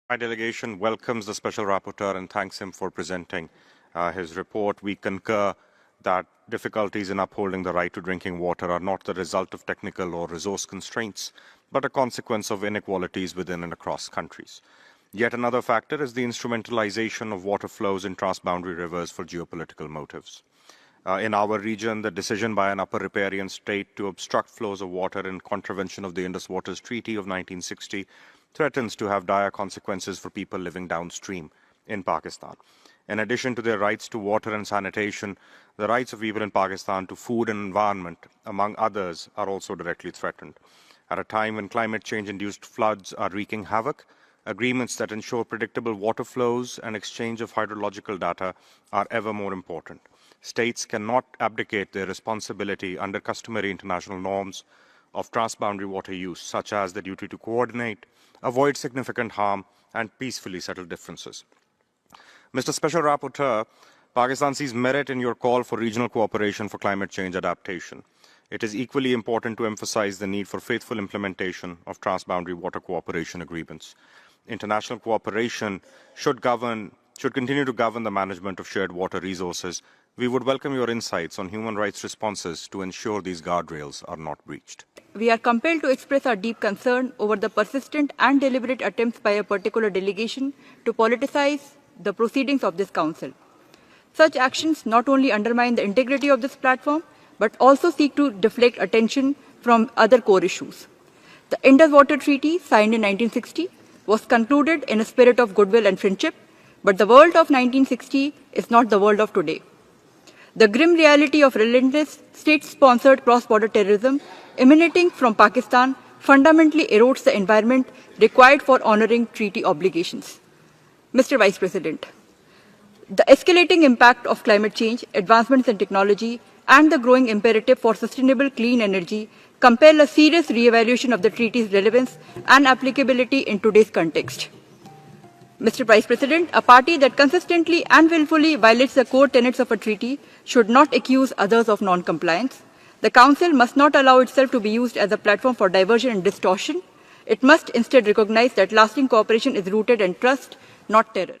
My delegation welcomes the Special Rapporteur and thanks him for presenting his report. We concur that difficulties in upholding the right to drinking water are not the result of technical or resource constraints, but a consequence of inequalities within and across countries. Yet another factor is the instrumentalization of water flows in transboundary rivers for geopolitical motives. In our region, the decision by an upper riparian state to obstruct flows of water in contravention of the Indus Waters Treaty of 1960 threatens to have dire consequences for people living downstream in Pakistan. In addition to their rights to water and sanitation, the rights of people in Pakistan to food and environment, among others, are also directly threatened. At a time when climate change-induced floods are wreaking havoc, agreements that ensure predictable water flows and exchange of hydrological data are ever more important. States cannot abdicate their responsibility under customary international norms of transboundary water use, such as the duty to coordinate, avoid significant harm, and peacefully settle differences. Mr. Special Rapporteur, Pakistan sees merit in your call for regional cooperation for climate change adaptation. It is equally important to emphasize the need for faithful implementation of transboundary water cooperation agreements. International cooperation should continue to govern the management of shared water resources. We would welcome your insights on human rights responses to ensure these guardrails are not breached. We are compelled to express our deep concern over the persistent and deliberate attempts by a particular delegation to politicize the proceedings of this Council. Such actions not only undermine the integrity of this platform, but also seek to deflect attention from other core issues. The Indus Water Treaty, signed in 1960, was concluded in a spirit of goodwill and friendship, but the world of 1960 is not the world of today. The grim reality of relentless state-sponsored cross-border terrorism emanating from Pakistan fundamentally erodes the environment required for honoring treaty obligations. Mr. Vice President, the escalating impact of climate change, advancements in technology, and the growing imperative for sustainable clean energy compel a serious re-evaluation of the treaty's relevance and applicability in today's context. Mr. Vice President, a party that consistently and willfully violates the core tenets of a treaty should not accuse others of non-compliance. The Council must not allow itself to be used as a platform for diversion and distortion. It must instead recognize that lasting cooperation is rooted in trust, not terror.